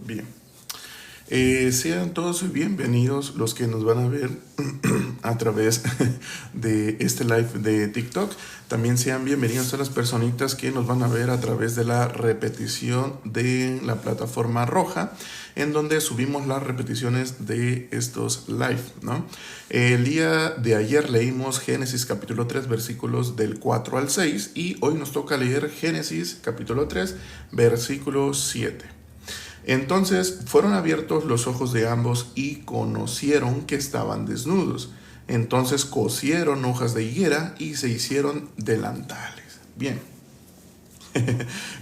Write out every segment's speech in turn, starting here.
Bien. Sean todos bienvenidos los que nos van a ver a través de este live de TikTok. También sean bienvenidos a las personitas que nos van a ver a través de la repetición de la plataforma roja, en donde subimos las repeticiones de estos live, ¿no? El día de ayer leímos Génesis capítulo 3 versículos del 4 al 6 y hoy nos toca leer Génesis capítulo 3 versículo 7. Entonces fueron abiertos los ojos de ambos y conocieron que estaban desnudos. Entonces cosieron hojas de higuera y se hicieron delantales. Bien.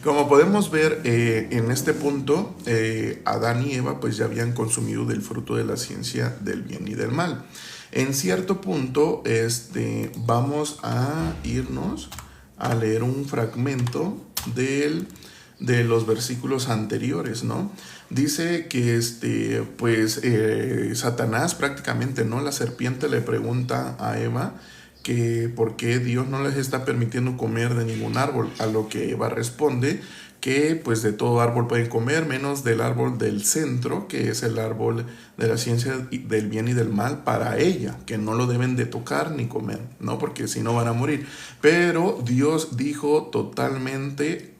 Como podemos ver en este punto, Adán y Eva pues ya habían consumido del fruto de la ciencia del bien y del mal. En cierto punto vamos a irnos a leer un fragmento de los versículos anteriores, ¿no? Dice que Satanás prácticamente, ¿no? La serpiente le pregunta a Eva que por qué Dios no les está permitiendo comer de ningún árbol, a lo que Eva responde que pues de todo árbol pueden comer menos del árbol del centro, que es el árbol de la ciencia del bien y del mal para ella, que no lo deben de tocar ni comer, ¿no? Porque si no van a morir. Pero Dios dijo totalmente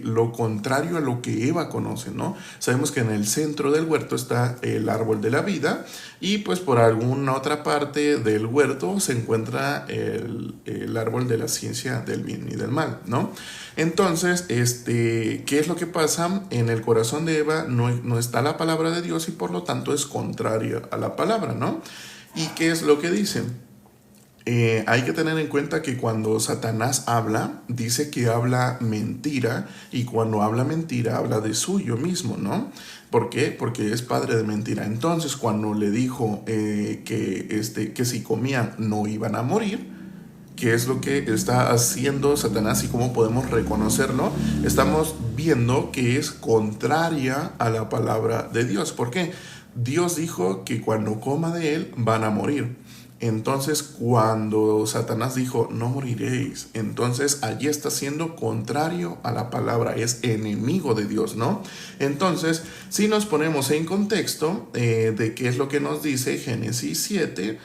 lo contrario a lo que Eva conoce, ¿no? Sabemos que en el centro del huerto está el árbol de la vida y pues por alguna otra parte del huerto se encuentra el árbol de la ciencia del bien y del mal, ¿no? Entonces, ¿qué es lo que pasa? En el corazón de Eva no está la palabra de Dios y por lo tanto es contraria a la palabra, ¿no? ¿Y qué es lo que dicen? Hay que tener en cuenta que cuando Satanás habla, dice que habla mentira y cuando habla mentira habla de suyo mismo, ¿no? ¿Por qué? Porque es padre de mentira. Entonces, cuando le dijo que si comían no iban a morir, ¿qué es lo que está haciendo Satanás y cómo podemos reconocerlo? Estamos viendo que es contraria a la palabra de Dios. ¿Por qué? Dios dijo que cuando coma de él van a morir. Entonces cuando Satanás dijo no moriréis, entonces allí está siendo contrario a la palabra, es enemigo de Dios, ¿no? Entonces si nos ponemos en contexto de qué es lo que nos dice Génesis 7,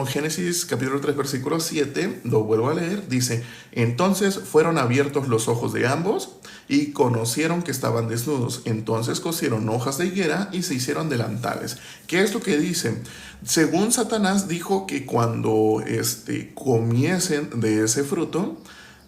Génesis capítulo 3 versículo 7, lo vuelvo a leer, dice: entonces fueron abiertos los ojos de ambos y conocieron que estaban desnudos. Entonces cosieron hojas de higuera y se hicieron delantales. ¿Qué es lo que dice? Según Satanás dijo que cuando comiesen de ese fruto,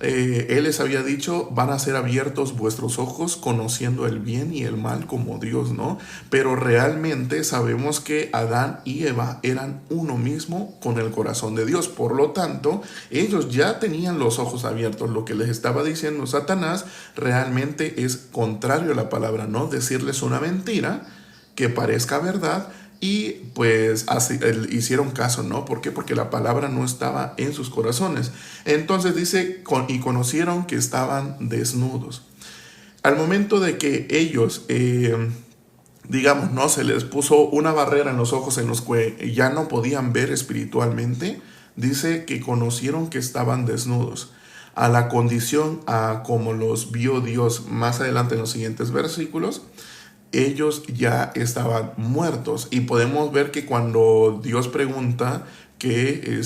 él les había dicho: van a ser abiertos vuestros ojos conociendo el bien y el mal como Dios, ¿no? Pero realmente sabemos que Adán y Eva eran uno mismo con el corazón de Dios. Por lo tanto, ellos ya tenían los ojos abiertos. Lo que les estaba diciendo Satanás realmente es contrario a la palabra, ¿no? Decirles una mentira que parezca verdad. Y pues así, hicieron caso, ¿no? ¿Por qué? Porque la palabra no estaba en sus corazones. Entonces dice, y conocieron que estaban desnudos. Al momento de que ellos, digamos, ¿no? Se les puso una barrera en los ojos en los que ya no podían ver espiritualmente, dice que conocieron que estaban desnudos. A la condición, a como los vio Dios más adelante en los siguientes versículos, ellos ya estaban muertos. Y podemos ver que cuando Dios pregunta que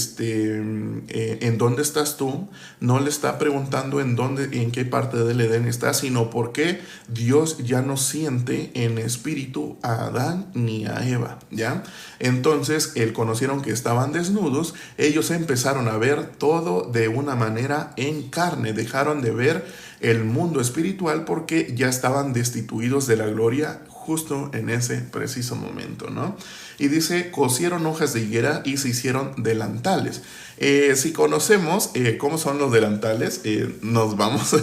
en dónde estás tú, no le está preguntando en qué parte del Edén está, sino porque Dios ya no siente en espíritu a Adán ni a Eva, ¿ya? Entonces, conocieron que estaban desnudos, ellos empezaron a ver todo de una manera en carne, dejaron de ver el mundo espiritual porque ya estaban destituidos de la gloria justo en ese preciso momento, ¿no? Y dice, cosieron hojas de higuera y se hicieron delantales. Si conocemos cómo son los delantales, nos vamos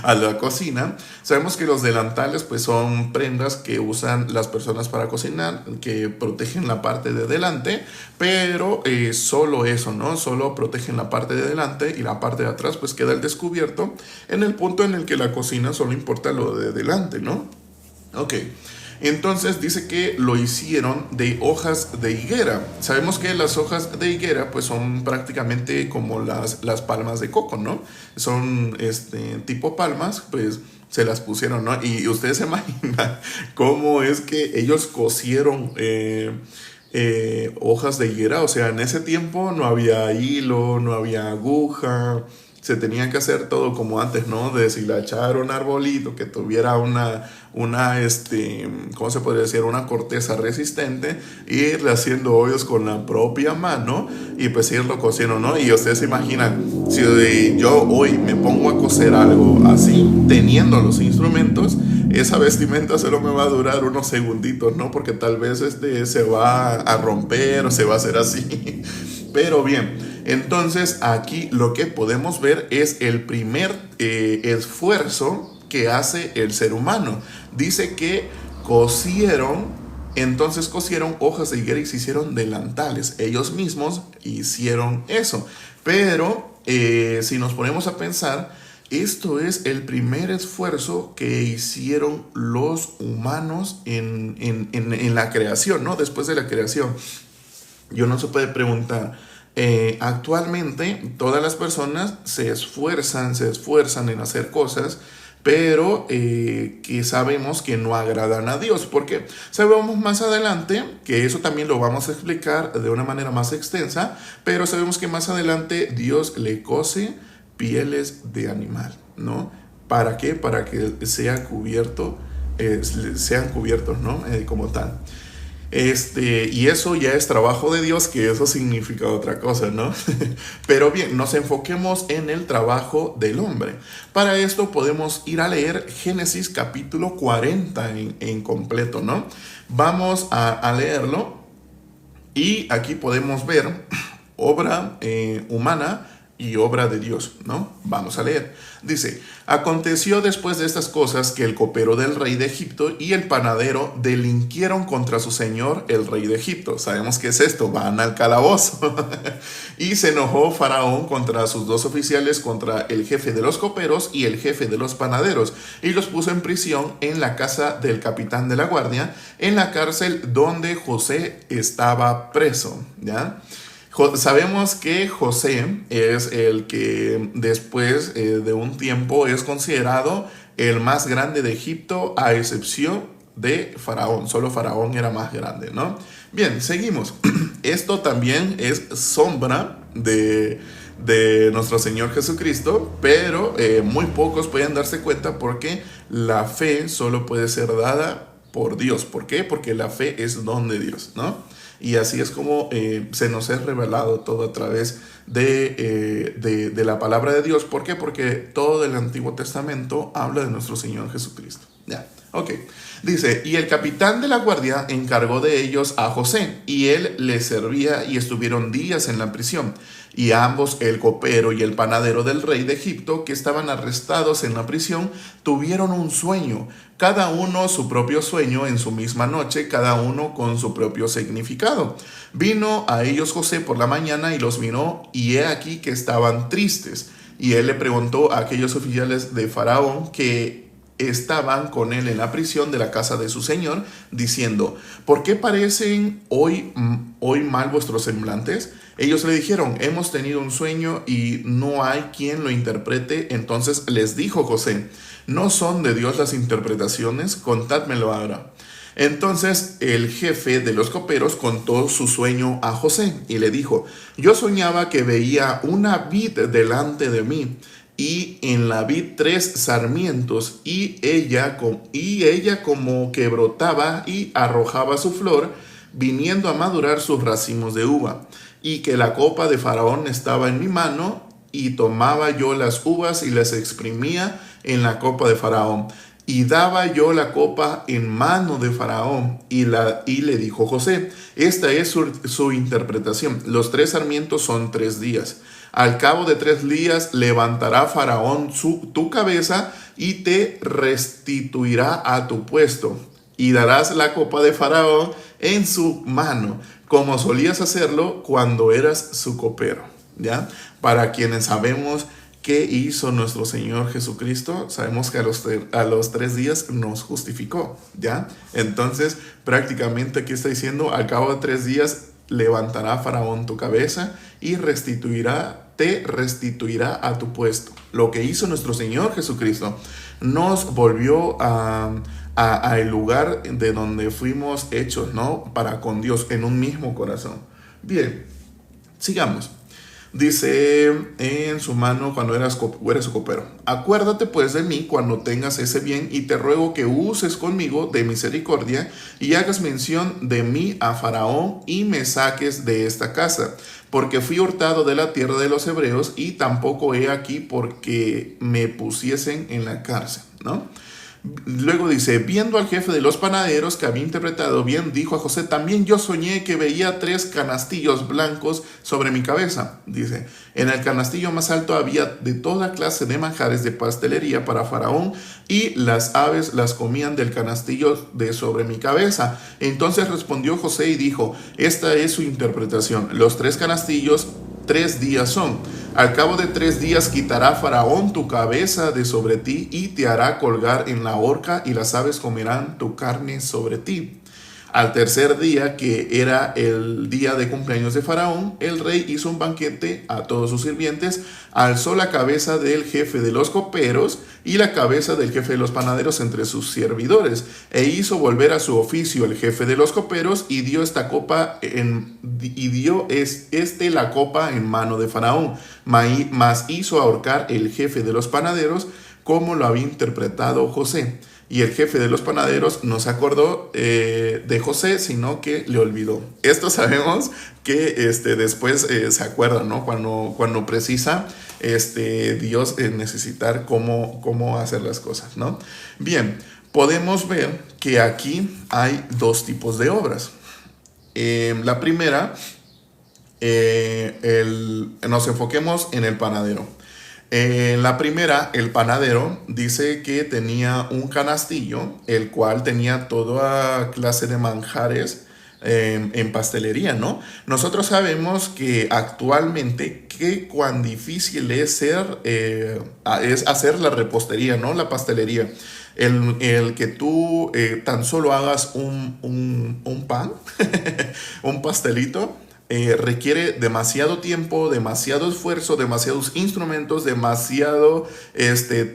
a la cocina. Sabemos que los delantales pues son prendas que usan las personas para cocinar, que protegen la parte de delante, pero solo eso, ¿no? Solo protegen la parte de delante y la parte de atrás pues queda al descubierto en el punto en el que la cocina solo importa lo de delante, ¿no? Ok. Entonces dice que lo hicieron de hojas de higuera. Sabemos que las hojas de higuera pues son prácticamente como las palmas de coco, ¿no? Son tipo palmas, pues se las pusieron, ¿no? Y ustedes se imaginan cómo es que ellos cosieron hojas de higuera. O sea, en ese tiempo no había hilo, no había aguja, se tenía que hacer todo como antes, ¿no? Deshilachar un arbolito que tuviera ¿cómo se podría decir? Una corteza resistente, irle haciendo hoyos con la propia mano y pues irlo cosiendo, ¿no? Y ustedes se imaginan, si yo hoy me pongo a coser algo así, teniendo los instrumentos, esa vestimenta solo me va a durar unos segunditos, ¿no? Porque tal vez se va a romper o se va a hacer así. Pero bien, entonces aquí lo que podemos ver es el primer esfuerzo que hace el ser humano. Dice que entonces cosieron hojas de higuera y se hicieron delantales. Ellos mismos hicieron eso. Pero si nos ponemos a pensar, esto es el primer esfuerzo que hicieron los humanos en la creación, ¿no? Después de la creación. Y uno se puede preguntar, actualmente todas las personas se esfuerzan en hacer cosas, pero que sabemos que no agradan a Dios, porque sabemos más adelante, que eso también lo vamos a explicar de una manera más extensa, pero sabemos que más adelante Dios le cose pieles de animal, ¿no? ¿Para qué? Para que sean cubiertos, ¿no? Como tal. Y eso ya es trabajo de Dios, que eso significa otra cosa, ¿no? Pero bien, nos enfoquemos en el trabajo del hombre. Para esto podemos ir a leer Génesis capítulo 40 en completo, ¿no? Vamos a leerlo y aquí podemos ver obra humana y obra de Dios, ¿no? Vamos a leer. Dice, aconteció después de estas cosas que el copero del rey de Egipto y el panadero delinquieron contra su señor, el rey de Egipto. ¿Sabemos qué es esto? Van al calabozo. Y se enojó Faraón contra sus dos oficiales, contra el jefe de los coperos y el jefe de los panaderos, y los puso en prisión en la casa del capitán de la guardia, en la cárcel donde José estaba preso, ¿ya? Sabemos que José es el que después de un tiempo es considerado el más grande de Egipto, a excepción de Faraón. Solo Faraón era más grande, ¿no? Bien, seguimos. Esto también es sombra de nuestro Señor Jesucristo, pero muy pocos pueden darse cuenta porque la fe solo puede ser dada por Dios. ¿Por qué? Porque la fe es don de Dios, ¿no? Y así es como se nos es revelado todo a través de la palabra de Dios. ¿Por qué? Porque todo el Antiguo Testamento habla de nuestro Señor Jesucristo. Ya, ok. Dice, y el capitán de la guardia encargó de ellos a José, y él les servía, y estuvieron días en la prisión. Y ambos, el copero y el panadero del rey de Egipto, que estaban arrestados en la prisión, tuvieron un sueño, cada uno su propio sueño en su misma noche, cada uno con su propio significado. Vino a ellos José por la mañana y los miró, y he aquí que estaban tristes. Y él le preguntó a aquellos oficiales de Faraón que estaban con él en la prisión de la casa de su señor, diciendo, ¿por qué parecen hoy mal vuestros semblantes? Ellos le dijeron, hemos tenido un sueño y no hay quien lo interprete. Entonces les dijo José, ¿no son de Dios las interpretaciones? Contádmelo ahora. Entonces el jefe de los coperos contó su sueño a José y le dijo, yo soñaba que veía una vid delante de mí, y en la vid 3 sarmientos, y ella como que brotaba y arrojaba su flor, viniendo a madurar sus racimos de uva, y que la copa de Faraón estaba en mi mano, y tomaba yo las uvas y las exprimía en la copa de Faraón, y daba yo la copa en mano de Faraón. Y le dijo José, esta es su interpretación, los 3 sarmientos son 3 días. Al cabo de 3 días levantará Faraón tu cabeza y te restituirá a tu puesto, y darás la copa de Faraón en su mano, como solías hacerlo cuando eras su copero. ¿Ya? Para quienes sabemos qué hizo nuestro Señor Jesucristo, sabemos que a los 3 días nos justificó. ¿Ya? Entonces, prácticamente aquí está diciendo, al cabo de 3 días levantará Faraón tu cabeza y te restituirá a tu puesto. Lo que hizo nuestro Señor Jesucristo nos volvió a el lugar de donde fuimos hechos, ¿no? Para con Dios, en un mismo corazón. Bien, sigamos. Dice en su mano cuando eres su copero: acuérdate pues de mí cuando tengas ese bien, y te ruego que uses conmigo de misericordia y hagas mención de mí a Faraón y me saques de esta casa, porque fui hurtado de la tierra de los hebreos y tampoco he aquí porque me pusiesen en la cárcel, ¿no? Luego dice: viendo al jefe de los panaderos que había interpretado bien, dijo a José: también yo soñé que veía 3 canastillos blancos sobre mi cabeza. Dice: en el canastillo más alto había de toda clase de manjares de pastelería para Faraón, y las aves las comían del canastillo de sobre mi cabeza. Entonces respondió José y dijo: esta es su interpretación. Los 3 canastillos 3 días son. Al cabo de 3 días quitará Faraón tu cabeza de sobre ti y te hará colgar en la horca, y las aves comerán tu carne sobre ti. Al tercer día, que era el día de cumpleaños de Faraón, el rey hizo un banquete a todos sus sirvientes, alzó la cabeza del jefe de los coperos y la cabeza del jefe de los panaderos entre sus servidores, e hizo volver a su oficio el jefe de los coperos, y dio la copa en mano de Faraón, mas hizo ahorcar el jefe de los panaderos, como lo había interpretado José. Y el jefe de los panaderos no se acordó de José, sino que le olvidó. Esto sabemos que después se acuerda, ¿no? Cuando precisa Dios necesitar cómo hacer las cosas, ¿no? Bien, podemos ver que aquí hay 2 tipos de obras. La primera, nos enfoquemos en el panadero. En la primera, el panadero dice que tenía un canastillo, el cual tenía toda clase de manjares en pastelería, ¿no? Nosotros sabemos que actualmente cuán difícil es hacer la repostería, ¿no? La pastelería. El que tú tan solo hagas un pan, un pastelito, requiere demasiado tiempo, demasiado esfuerzo, demasiados instrumentos, demasiado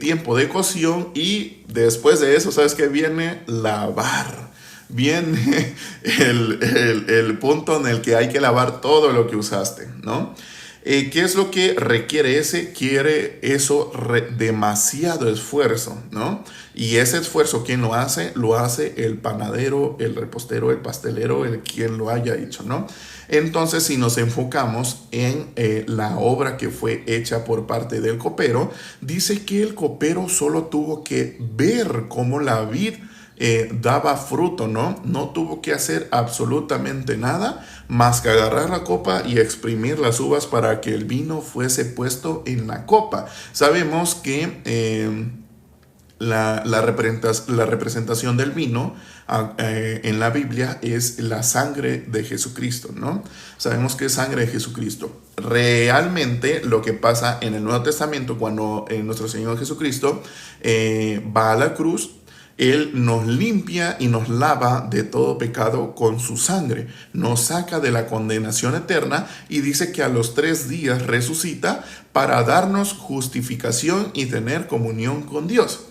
tiempo de cocción, y después de eso, ¿sabes qué viene? Lavar. Viene el punto en el que hay que lavar todo lo que usaste, ¿no? ¿Qué es lo que requiere quiere eso demasiado esfuerzo, ¿no? Y ese esfuerzo, ¿quién lo hace? Lo hace el panadero, el repostero, el pastelero, quien lo haya hecho, ¿no? Entonces, si nos enfocamos en la obra que fue hecha por parte del copero, dice que el copero solo tuvo que ver cómo la vid daba fruto, ¿no? No tuvo que hacer absolutamente nada más que agarrar la copa y exprimir las uvas para que el vino fuese puesto en la copa. Sabemos que la representación del vino en la Biblia es la sangre de Jesucristo, ¿no? Sabemos que es sangre de Jesucristo. Realmente lo que pasa en el Nuevo Testamento, cuando nuestro Señor Jesucristo va a la cruz, Él nos limpia y nos lava de todo pecado con su sangre, nos saca de la condenación eterna, y dice que a los 3 días resucita para darnos justificación y tener comunión con Dios.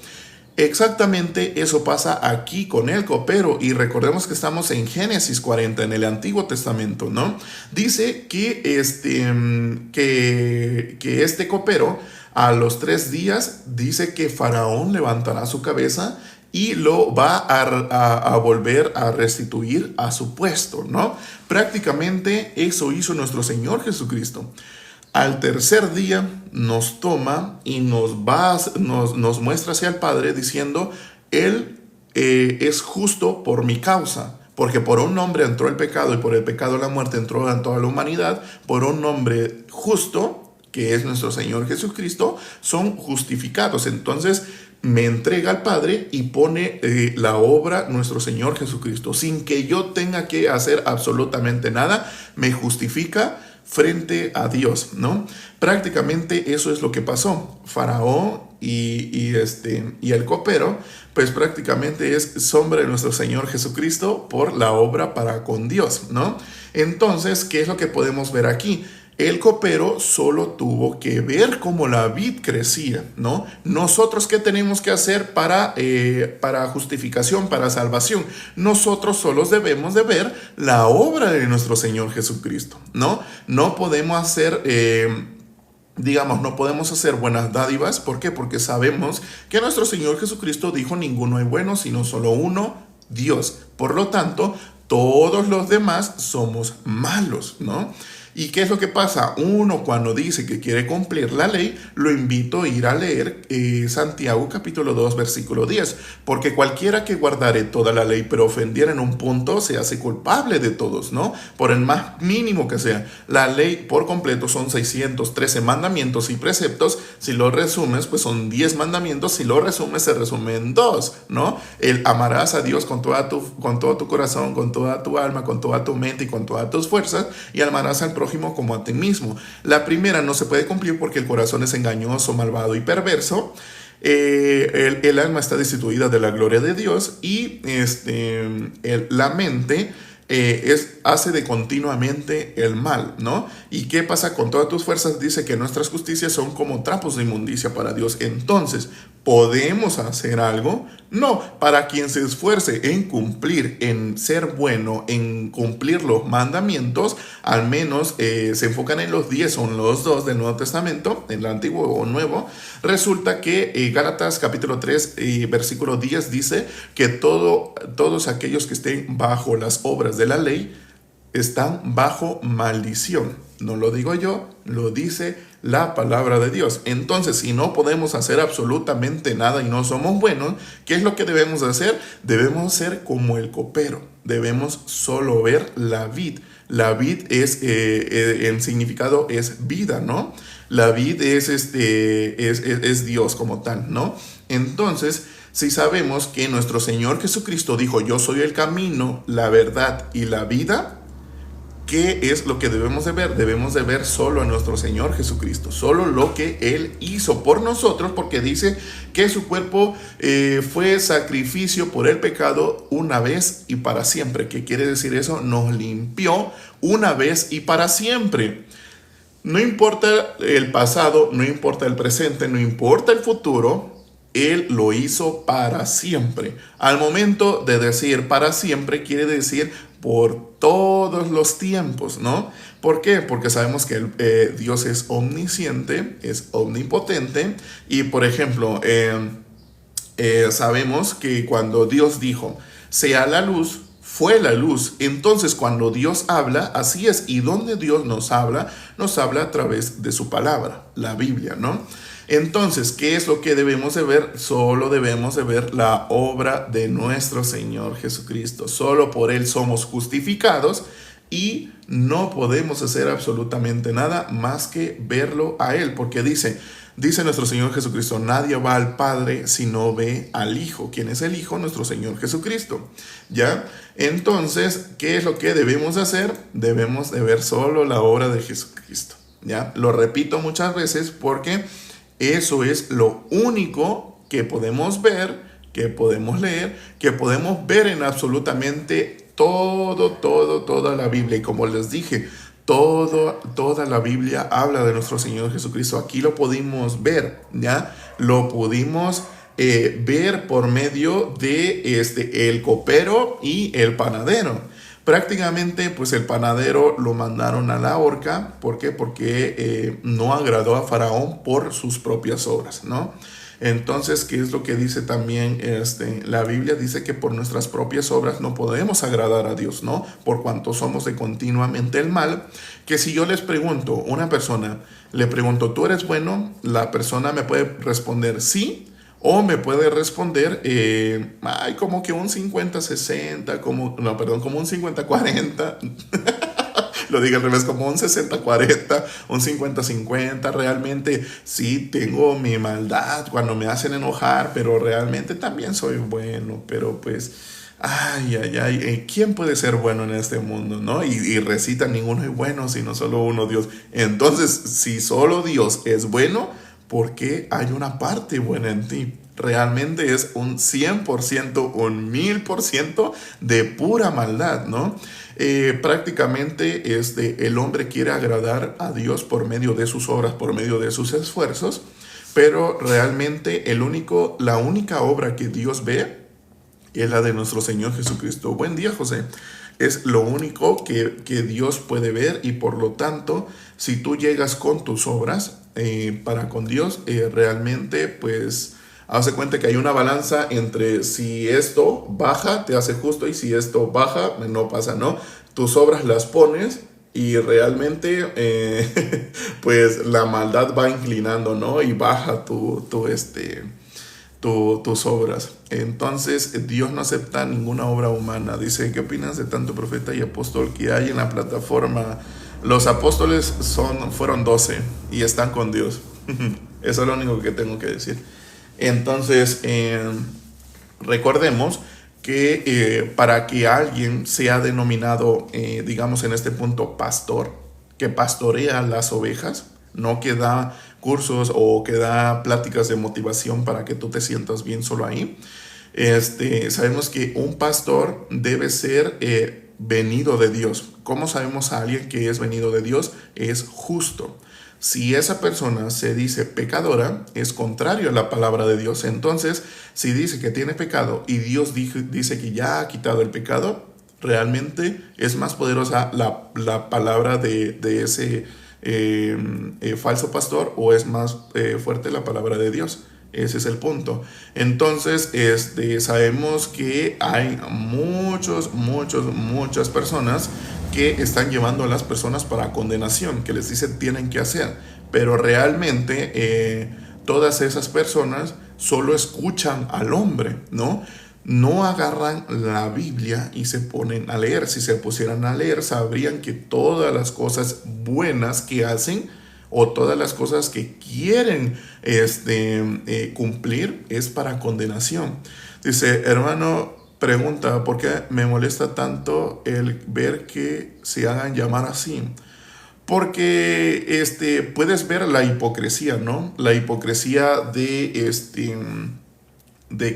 Exactamente eso pasa aquí con el copero, y recordemos que estamos en Génesis 40, en el Antiguo Testamento, ¿no? Dice que este copero, a los 3 días, dice que Faraón levantará su cabeza y lo va a volver a restituir a su puesto, ¿no? Prácticamente eso hizo nuestro Señor Jesucristo. Al tercer día nos toma y nos muestra hacia el Padre, diciendo: Él es justo por mi causa, porque por un hombre entró el pecado, y por el pecado la muerte entró en toda la humanidad. Por un hombre justo, que es nuestro Señor Jesucristo, son justificados. Entonces me entrega al Padre y pone la obra nuestro Señor Jesucristo, sin que yo tenga que hacer absolutamente nada. Me justifica frente a Dios, ¿no? Prácticamente eso es lo que pasó. Faraón y el copero, pues prácticamente es sombra de nuestro Señor Jesucristo por la obra para con Dios, ¿no? Entonces, ¿qué es lo que podemos ver aquí? El copero solo tuvo que ver cómo la vid crecía, ¿no? Nosotros, ¿qué tenemos que hacer para justificación, para salvación? Nosotros solos debemos de ver la obra de nuestro Señor Jesucristo, ¿no? No podemos hacer... no podemos hacer buenas dádivas. ¿Por qué? Porque sabemos que nuestro Señor Jesucristo dijo: ninguno es bueno, sino solo uno, Dios. Por lo tanto, todos los demás somos malos, ¿no? ¿Y qué es lo que pasa? Uno, cuando dice que quiere cumplir la ley, lo invito a ir a leer Santiago capítulo 2 versículo 10, porque cualquiera que guardare toda la ley pero ofendiera en un punto se hace culpable de todos, ¿no? Por el más mínimo que sea. La ley por completo son 613 mandamientos y preceptos. Si lo resumes, pues son 10 mandamientos. Si lo resumes, se resumen 2, ¿no? El amarás a Dios con todo tu corazón, con toda tu alma, con toda tu mente y con todas tus fuerzas, y amarás al prójimo como a ti mismo. La primera no se puede cumplir porque el corazón es engañoso, malvado y perverso. El alma está destituida de la gloria de Dios, y la mente hace de continuamente el mal, ¿no? ¿Y qué pasa con todas tus fuerzas? Dice que nuestras justicias son como trapos de inmundicia para Dios. Entonces, ¿podemos hacer algo? No. Para quien se esfuerce en cumplir, en ser bueno, en cumplir los mandamientos, al menos se enfocan en los 10 o en los 2 del Nuevo Testamento, en el Antiguo o Nuevo. Resulta que Gálatas capítulo 3 versículo 10 dice que todos aquellos que estén bajo las obras de la ley están bajo maldición. No lo digo yo, lo dice la palabra de Dios. Entonces, si no podemos hacer absolutamente nada y no somos buenos, ¿qué es lo que debemos hacer? Debemos ser como el copero. Debemos solo ver la vid. La vid es, en significado, es vida, ¿no? La vid es Dios como tal, ¿no? Entonces, si sabemos que nuestro Señor Jesucristo dijo: yo soy el camino, la verdad y la vida, ¿qué es lo que debemos de ver? Debemos de ver solo a nuestro Señor Jesucristo, solo lo que Él hizo por nosotros, porque dice que su cuerpo fue sacrificio por el pecado una vez y para siempre. ¿Qué quiere decir eso? Nos limpió una vez y para siempre. No importa el pasado, no importa el presente, no importa el futuro, Él lo hizo para siempre. Al momento de decir para siempre, quiere decir por todos los tiempos, ¿no? ¿Por qué? Porque sabemos que Dios es omnisciente, es omnipotente, y por ejemplo, sabemos que cuando Dios dijo: sea la luz, fue la luz. Entonces, cuando Dios habla, así es. Y donde Dios nos habla a través de su palabra, la Biblia, ¿no? Entonces, ¿qué es lo que debemos de ver? Solo debemos de ver la obra de nuestro Señor Jesucristo. Solo por Él somos justificados y no podemos hacer absolutamente nada más que verlo a Él. Porque dice nuestro Señor Jesucristo: nadie va al Padre si no ve al Hijo. ¿Quién es el Hijo? Nuestro Señor Jesucristo, ¿ya? Entonces, ¿qué es lo que debemos hacer? Debemos de ver solo la obra de Jesucristo, ¿ya? Lo repito muchas veces porque eso es lo único que podemos ver, que podemos leer, que podemos ver en absolutamente toda la Biblia. Y como les dije, toda la Biblia habla de nuestro Señor Jesucristo. Aquí lo pudimos ver, ¿ya? Lo pudimos ver por medio de el copero y el panadero. Prácticamente, pues el panadero lo mandaron a la horca. ¿Por qué? Porque no agradó a Faraón por sus propias obras, ¿no? Entonces, ¿qué es lo que dice también la Biblia? Dice que por nuestras propias obras no podemos agradar a Dios, ¿no? Por cuanto somos de continuamente el mal. Que si yo les pregunto, una persona, le pregunto: ¿tú eres bueno? La persona me puede responder sí, o me puede responder, como que un 50-60, como un 50-40. Lo digo al revés, como un 60-40, un 50-50. Realmente sí tengo mi maldad cuando me hacen enojar, pero realmente también soy bueno. Pero pues, ¿quién puede ser bueno en este mundo, no? Y recitan: ninguno es bueno, sino solo uno, Dios. Entonces, si solo Dios es bueno, porque hay una parte buena en ti. Realmente es un 100%, un 1000% de pura maldad, ¿no? Prácticamente el hombre quiere agradar a Dios por medio de sus obras, por medio de sus esfuerzos, pero realmente la única obra que Dios ve es la de nuestro Señor Jesucristo. Buen día, José. Es lo único que Dios puede ver, y por lo tanto, si tú llegas con tus obras para con Dios, realmente pues hace cuenta que hay una balanza entre si esto baja, te hace justo, y si esto baja, no pasa, ¿no? Tus obras las pones y realmente pues la maldad va inclinando, ¿no? Y baja tus obras. Entonces Dios no acepta ninguna obra humana. Dice, ¿qué opinas de tanto profeta y apóstol que hay en la plataforma? Los apóstoles fueron 12 y están con Dios. Eso es lo único que tengo que decir. Entonces recordemos que para que alguien sea denominado, digamos en este punto, pastor, que pastorea las ovejas, no que da cursos o que da pláticas de motivación para que tú te sientas bien solo ahí. Sabemos que un pastor debe ser venido de Dios. ¿Cómo sabemos a alguien que es venido de Dios? Es justo. Si esa persona se dice pecadora, es contrario a la palabra de Dios. Entonces, si dice que tiene pecado y Dios dice que ya ha quitado el pecado, realmente es más poderosa la palabra de ese falso pastor, o es más fuerte la palabra de Dios. Ese es el punto. Entonces sabemos que hay muchas personas que están llevando a las personas para condenación, que les dicen tienen que hacer, pero realmente todas esas personas solo escuchan al hombre, ¿no? No agarran la Biblia y se ponen a leer. Si se pusieran a leer, sabrían que todas las cosas buenas que hacen, o todas las cosas que quieren cumplir, es para condenación. Dice, hermano, pregunta, ¿por qué me molesta tanto el ver que se hagan llamar así? Porque puedes ver la hipocresía, ¿no? La hipocresía de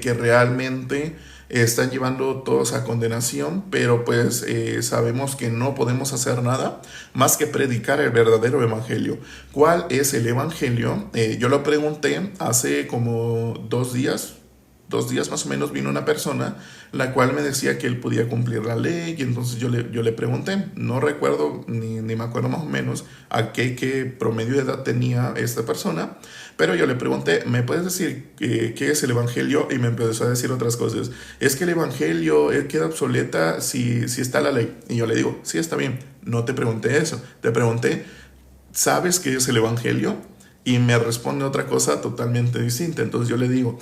que realmente están llevando todos a condenación, pero pues sabemos que no podemos hacer nada más que predicar el verdadero evangelio. ¿Cuál es el evangelio? Yo lo pregunté hace como 2 días más o menos. Vino una persona la cual me decía que él podía cumplir la ley, y entonces yo le pregunté, no recuerdo ni me acuerdo más o menos a qué promedio de edad tenía esta persona, pero yo le pregunté, ¿me puedes decir qué es el evangelio? Y me empezó a decir otras cosas. Es que el evangelio queda obsoleta si está la ley. Y yo le digo, sí, está bien, no te pregunté eso, te pregunté, ¿sabes qué es el evangelio? Y me responde otra cosa totalmente distinta. Entonces yo le digo,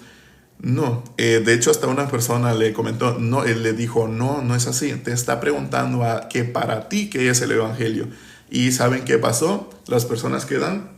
no, de hecho hasta una persona le comentó, no, él le dijo, no es así, te está preguntando que para ti qué es el evangelio. Y ¿saben qué pasó? Las personas quedan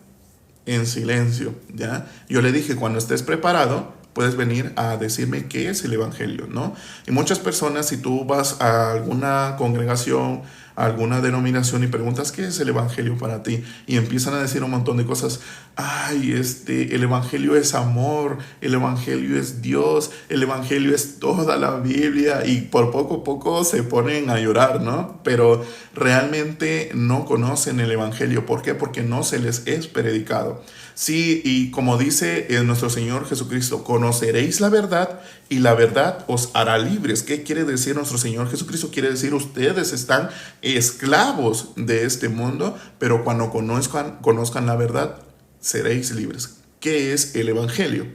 en silencio, ¿ya? Yo le dije, cuando estés preparado, puedes venir a decirme qué es el evangelio, ¿no? Y muchas personas, si tú vas a alguna congregación, a alguna denominación, y preguntas qué es el evangelio para ti, y empiezan a decir un montón de cosas. Ay, el evangelio es amor, el evangelio es Dios, el evangelio es toda la Biblia, y por poco a poco se ponen a llorar, ¿no? Pero realmente no conocen el evangelio. ¿Por qué? Porque no se les es predicado. Sí, y como dice nuestro Señor Jesucristo, conoceréis la verdad y la verdad os hará libres. ¿Qué quiere decir nuestro Señor Jesucristo? Quiere decir, ustedes están esclavos de este mundo, pero cuando conozcan la verdad, seréis libres. ¿Qué es el evangelio?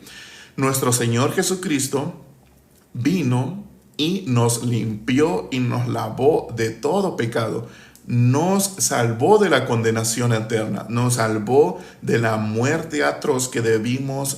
Nuestro Señor Jesucristo vino y nos limpió y nos lavó de todo pecado. Nos salvó de la condenación eterna, nos salvó de la muerte atroz que debimos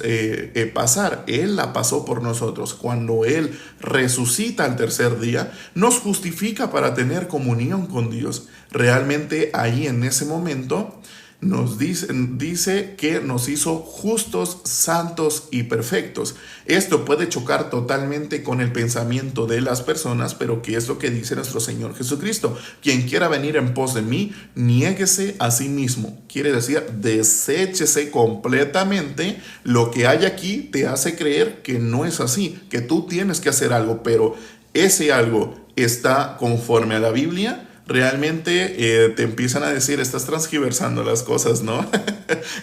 pasar. Él la pasó por nosotros. Cuando Él resucita al tercer día, nos justifica para tener comunión con Dios. Realmente ahí en ese momento dice que nos hizo justos, santos y perfectos. Esto puede chocar totalmente con el pensamiento de las personas, pero ¿qué es lo que dice nuestro Señor Jesucristo? Quien quiera venir en pos de mí, niéguese a sí mismo. Quiere decir, deséchese completamente. Lo que hay aquí te hace creer que no es así, que tú tienes que hacer algo, pero ese algo está conforme a la Biblia. Realmente te empiezan a decir, estás transgiversando las cosas, ¿no?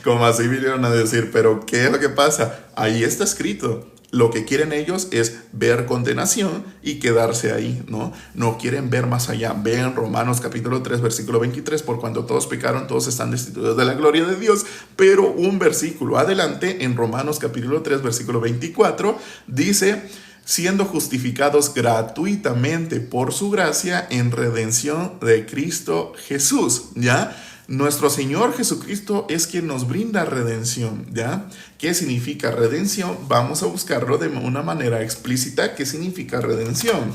Como así vinieron a decir, pero ¿qué es lo que pasa? Ahí está escrito. Lo que quieren ellos es ver condenación y quedarse ahí, ¿no? No quieren ver más allá. Vean Romanos capítulo 3, versículo 23, por cuando todos pecaron, todos están destituidos de la gloria de Dios. Pero un versículo adelante, en Romanos capítulo 3, versículo 24, dice: siendo justificados gratuitamente por su gracia en redención de Cristo Jesús, ¿ya? Nuestro Señor Jesucristo es quien nos brinda redención, ¿ya? ¿Qué significa redención? Vamos a buscarlo de una manera explícita. ¿Qué significa redención?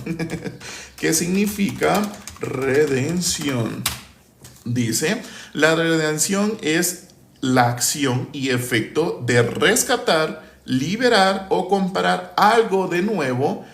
¿Qué significa redención? Dice, la redención es la acción y efecto de rescatar, liberar o comprar algo de nuevo,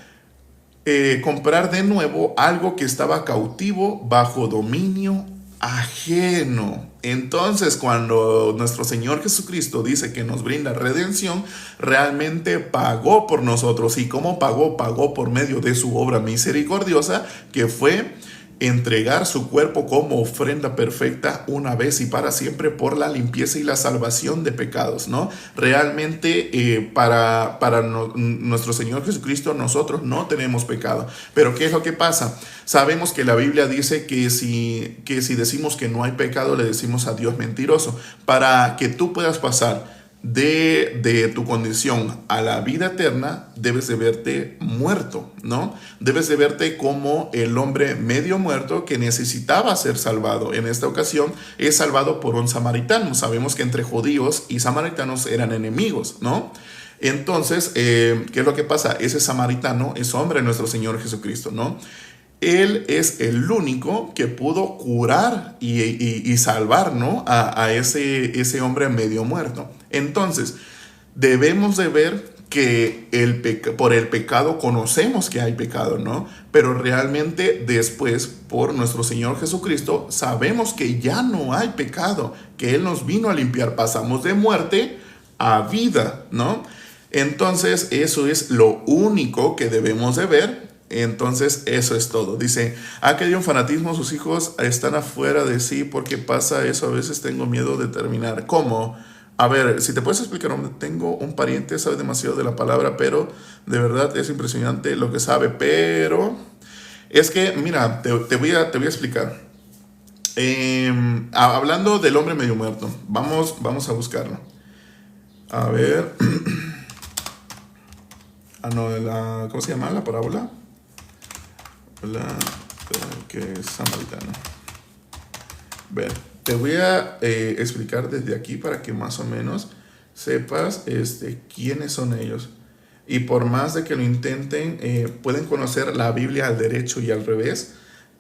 comprar de nuevo algo que estaba cautivo bajo dominio ajeno. Entonces, cuando nuestro Señor Jesucristo dice que nos brinda redención, realmente pagó por nosotros. ¿Y cómo pagó? Pagó por medio de su obra misericordiosa, que fue entregar su cuerpo como ofrenda perfecta una vez y para siempre por la limpieza y la salvación de pecados, ¿no? Realmente nuestro Señor Jesucristo nosotros no tenemos pecado. Pero ¿qué es lo que pasa? Sabemos que la Biblia dice que si decimos que no hay pecado, le decimos a Dios mentiroso. Para que tú puedas pasar de tu condición a la vida eterna, debes de verte muerto, ¿no? Debes de verte como el hombre medio muerto que necesitaba ser salvado. En esta ocasión es salvado por un samaritano. Sabemos que entre judíos y samaritanos eran enemigos, ¿no? Entonces, ¿qué es lo que pasa? Ese samaritano es hombre de nuestro Señor Jesucristo, ¿no? Él es el único que pudo curar y salvar, ¿no? a ese hombre medio muerto. Entonces, debemos de ver que por el pecado conocemos que hay pecado, ¿no? Pero realmente después, por nuestro Señor Jesucristo, sabemos que ya no hay pecado, que Él nos vino a limpiar. Pasamos de muerte a vida, ¿no? Entonces, eso es lo único que debemos de ver. Entonces eso es todo. Dice, ha caído un fanatismo, sus hijos están afuera de sí porque pasa eso, a veces tengo miedo de terminar. ¿Cómo? A ver, si te puedes explicar, tengo un pariente, sabe demasiado de la palabra, pero de verdad es impresionante lo que sabe. Pero es que, mira, te voy a explicar. Hablando del hombre medio muerto, vamos a buscarlo. A ver. ¿Cómo se llama la parábola? Que es samaritano. Ver, te voy a explicar desde aquí para que más o menos sepas quiénes son ellos. Y por más de que lo intenten, pueden conocer la Biblia al derecho y al revés,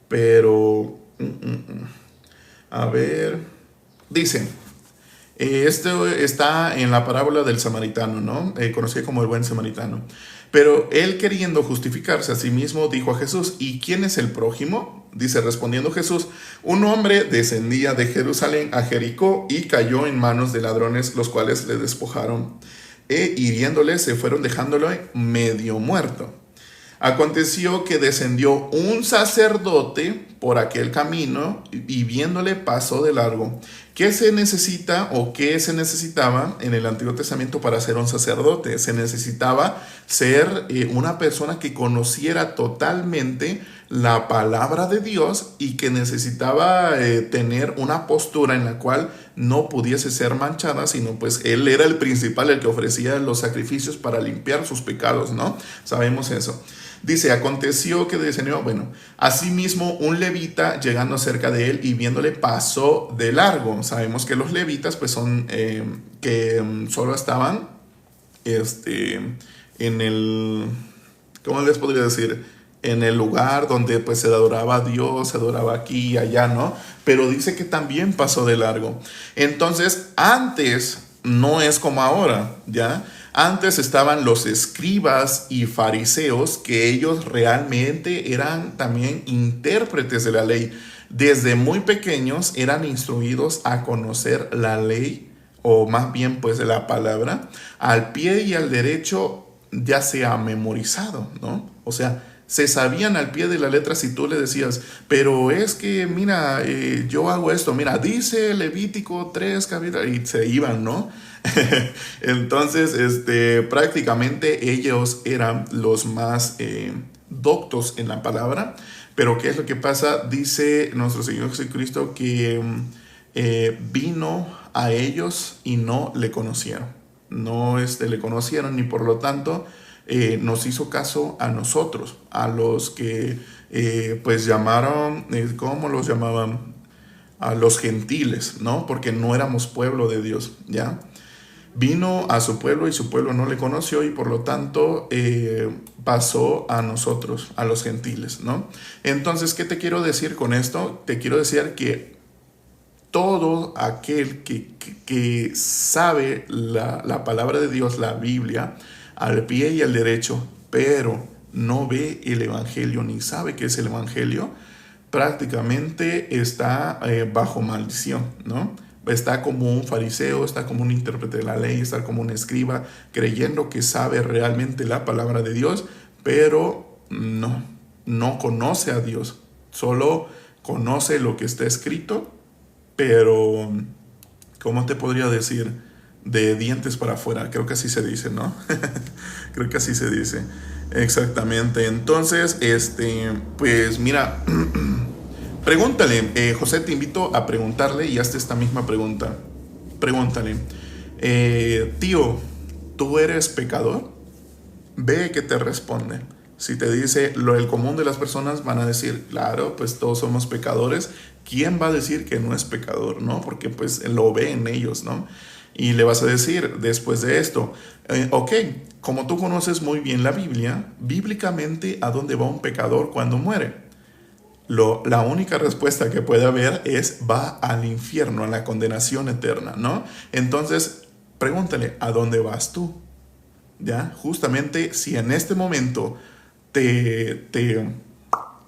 pero a ver, dicen, esto está en la parábola del samaritano, ¿no? Conocido como el buen samaritano. Pero él, queriendo justificarse a sí mismo, dijo a Jesús, ¿y quién es el prójimo? Dice, respondiendo Jesús, un hombre descendía de Jerusalén a Jericó y cayó en manos de ladrones, los cuales le despojaron, hiriéndole, se fueron dejándolo medio muerto. Aconteció que descendió un sacerdote por aquel camino y viéndole pasó de largo. ¿Qué se necesita o qué se necesitaba en el Antiguo Testamento para ser un sacerdote? Se necesitaba ser una persona que conociera totalmente la palabra de Dios y que necesitaba tener una postura en la cual no pudiese ser manchada, sino pues él era el principal, el que ofrecía los sacrificios para limpiar sus pecados, ¿no? Sabemos eso. Dice, aconteció que descendió, asimismo un levita llegando cerca de él y viéndole pasó de largo. Sabemos que los levitas pues son solo estaban en el, ¿cómo les podría decir? en el lugar donde pues se adoraba a Dios, se adoraba aquí y allá, ¿no? Pero dice que también pasó de largo. Entonces, antes no es como ahora, ¿ya? Antes estaban los escribas y fariseos, que ellos realmente eran también intérpretes de la ley. Desde muy pequeños eran instruidos a conocer la ley, o más bien pues la palabra, al pie y al derecho, ya sea memorizado, ¿no? O sea, se sabían al pie de la letra si tú le decías, pero es que, mira, yo hago esto, mira, dice Levítico 3, y se iban, ¿no? Entonces, prácticamente ellos eran los más doctos en la palabra, pero ¿qué es lo que pasa? Dice nuestro Señor Jesucristo que vino a ellos y no le conocieron. No le conocieron y por lo tanto nos hizo caso a nosotros, a los que pues llamaron, ¿cómo los llamaban? A los gentiles, ¿no? Porque no éramos pueblo de Dios, ¿ya? Vino a su pueblo y su pueblo no le conoció y por lo tanto pasó a nosotros, a los gentiles, ¿no? Entonces, ¿qué te quiero decir con esto? Te quiero decir que todo aquel que sabe la palabra de Dios, la Biblia, al pie y al derecho, pero no ve el Evangelio ni sabe qué es el Evangelio, prácticamente está bajo maldición, ¿no? Está como un fariseo, está como un intérprete de la ley, está como un escriba, creyendo que sabe realmente la palabra de Dios, pero no conoce a Dios, solo conoce lo que está escrito, pero, ¿cómo te podría decir? De dientes para afuera, creo que así se dice, ¿no? Creo que así se dice, exactamente. Entonces, pues mira, pregúntale, José, te invito a preguntarle y hazte esta misma pregunta. Pregúntale, tío, ¿tú eres pecador? Ve que te responde. Si te dice el común de las personas, van a decir, claro, pues todos somos pecadores. ¿Quién va a decir que no es pecador, no? Porque pues lo ve en ellos, ¿no? Y le vas a decir después de esto, ok, como tú conoces muy bien la Biblia, bíblicamente, ¿a dónde va un pecador cuando muere? La única respuesta que puede haber es va al infierno, a la condenación eterna, ¿no? Entonces, pregúntale, ¿a dónde vas tú? ¿Ya? Justamente si en este momento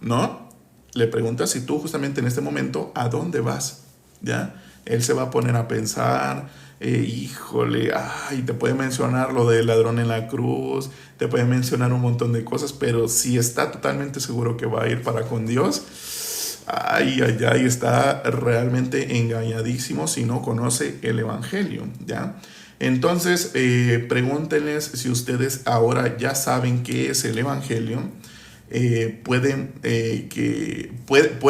¿no? Le preguntas si tú justamente en este momento, ¿a dónde vas? ¿Ya? Él se va a poner a pensar, híjole, ay, te puede mencionar lo del ladrón en la cruz, te puede mencionar un montón de cosas, pero si está totalmente seguro que va a ir para con Dios, ay, ay, ay, está realmente engañadísimo si no conoce el Evangelio, ¿ya? Entonces, pregúntenles si ustedes ahora ya saben qué es el Evangelio.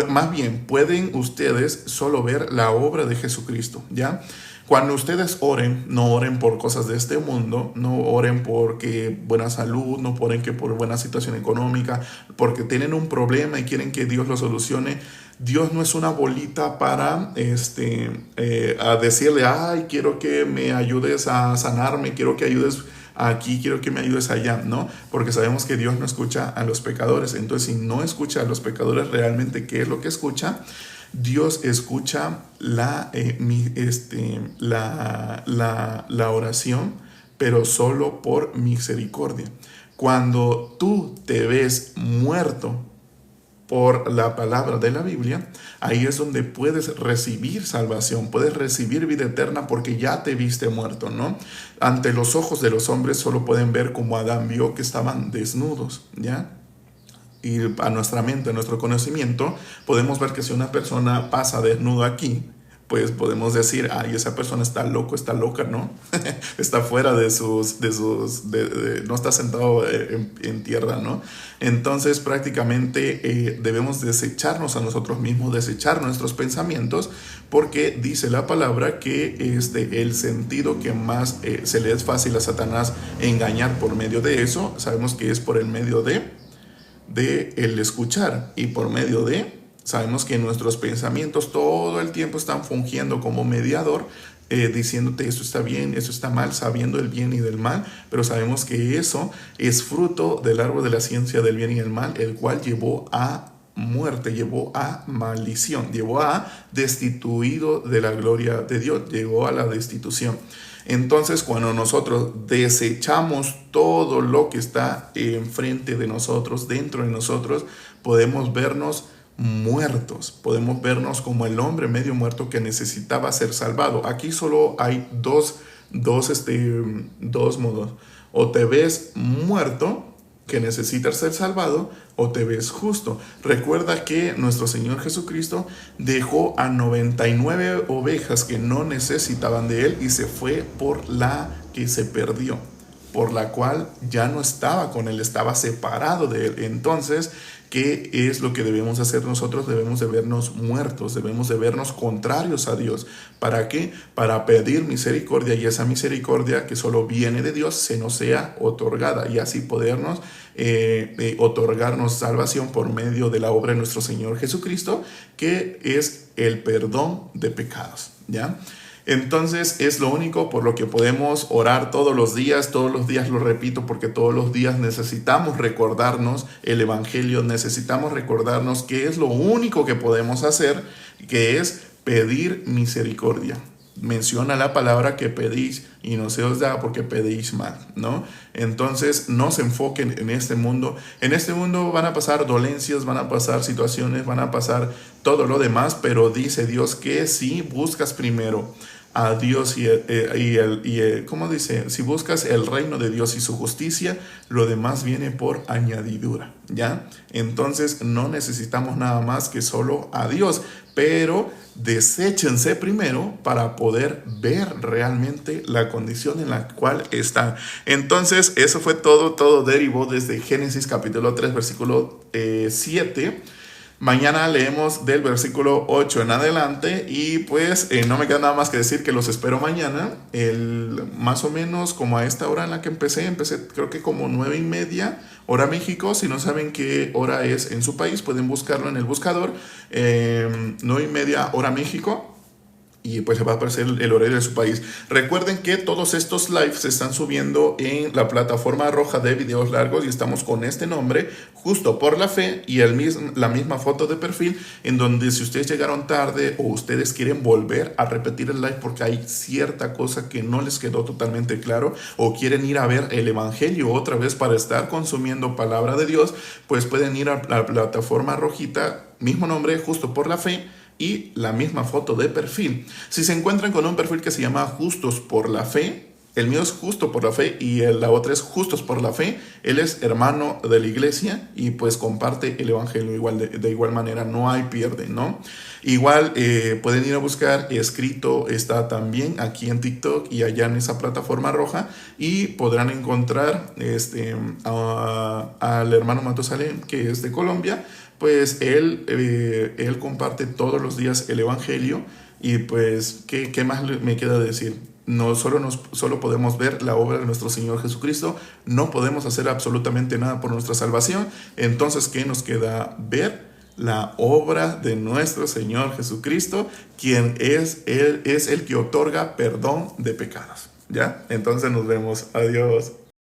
Más bien, pueden ustedes solo ver la obra de Jesucristo, ¿ya? Cuando ustedes oren, no oren por cosas de este mundo, no oren porque buena salud, no oren que por buena situación económica, porque tienen un problema y quieren que Dios lo solucione. Dios no es una bolita para a decirle, ay, quiero que me ayudes a sanarme, quiero que ayudes aquí, quiero que me ayudes allá, ¿no? Porque sabemos que Dios no escucha a los pecadores. Entonces, si no escucha a los pecadores, realmente, ¿qué es lo que escucha? Dios escucha la oración, pero solo por misericordia. Cuando tú te ves muerto por la palabra de la Biblia, ahí es donde puedes recibir salvación, puedes recibir vida eterna porque ya te viste muerto, ¿no? Ante los ojos de los hombres solo pueden ver como Adán vio que estaban desnudos, ¿ya? Y a nuestra mente, a nuestro conocimiento, podemos ver que si una persona pasa desnudo aquí, pues podemos decir, ay, esa persona está loco, está loca, ¿no? Está fuera no está sentado en tierra, ¿no? Entonces prácticamente debemos desecharnos a nosotros mismos, desechar nuestros pensamientos, porque dice la palabra que el sentido que más se le es fácil a Satanás engañar por medio de eso, sabemos que es por el medio de el escuchar y por medio sabemos que nuestros pensamientos todo el tiempo están fungiendo como mediador diciéndote esto está bien, esto está mal, sabiendo el bien y del mal, pero sabemos que eso es fruto del árbol de la ciencia del bien y el mal, el cual llevó a muerte, llevó a maldición, llevó a destituido de la gloria de Dios, llevó a la destitución. Entonces, cuando nosotros desechamos todo lo que está enfrente de nosotros, dentro de nosotros, podemos vernos muertos, podemos vernos como el hombre medio muerto que necesitaba ser salvado. Aquí solo hay dos modos. O te ves muerto, que necesitas ser salvado, o te ves justo. Recuerda que nuestro Señor Jesucristo dejó a 99 ovejas que no necesitaban de Él y se fue por la que se perdió, por la cual ya no estaba con Él, estaba separado de Él. Entonces, ¿qué es lo que debemos hacer nosotros? Debemos de vernos muertos, debemos de vernos contrarios a Dios. ¿Para qué? Para pedir misericordia, y esa misericordia que solo viene de Dios se nos sea otorgada, y así podernos otorgarnos salvación por medio de la obra de nuestro Señor Jesucristo, que es el perdón de pecados, ¿ya? Entonces es lo único por lo que podemos orar todos los días lo repito, porque todos los días necesitamos recordarnos el Evangelio, necesitamos recordarnos que es lo único que podemos hacer, que es pedir misericordia. Menciona la palabra que pedís y no se os da porque pedís mal, ¿no? Entonces no se enfoquen en este mundo. En este mundo van a pasar dolencias, van a pasar situaciones, van a pasar todo lo demás, pero dice Dios que si buscas primero a Dios ¿cómo dice? Si buscas el reino de Dios y su justicia, lo demás viene por añadidura, ¿ya? Entonces no necesitamos nada más que solo a Dios, pero deséchense primero para poder ver realmente la condición en la cual están. Entonces eso fue todo derivó desde Génesis capítulo 3 versículo 7. Mañana leemos del versículo 8 en adelante y pues no me queda nada más que decir que los espero mañana, más o menos como a esta hora en la que empecé creo que como 9:30 hora México. Si no saben qué hora es en su país, pueden buscarlo en el buscador, 9:30 hora México. Y pues se va a aparecer el horario de su país. Recuerden que todos estos lives se están subiendo en la plataforma roja de videos largos y estamos con este nombre, Justo por la Fe, y la misma foto de perfil, en donde si ustedes llegaron tarde o ustedes quieren volver a repetir el live porque hay cierta cosa que no les quedó totalmente claro, o quieren ir a ver el Evangelio otra vez para estar consumiendo palabra de Dios, pues pueden ir a la plataforma rojita, mismo nombre, Justo por la Fe, y la misma foto de perfil. Si se encuentran con un perfil que se llama Justos por la Fe, el mío es Justo por la Fe y la otra es Justos por la Fe, él es hermano de la iglesia y pues comparte el evangelio igual de igual manera, no hay pierde, ¿no? Igual pueden ir a buscar, escrito está también aquí en TikTok y allá en esa plataforma roja, y podrán encontrar al hermano Matusalén, que es de Colombia. Pues él comparte todos los días el evangelio, y pues ¿qué más me queda decir? Solo podemos ver la obra de nuestro Señor Jesucristo, no podemos hacer absolutamente nada por nuestra salvación. Entonces, ¿qué nos queda? Ver la obra de nuestro Señor Jesucristo, quien es el que otorga perdón de pecados, ¿ya? Entonces nos vemos, adiós.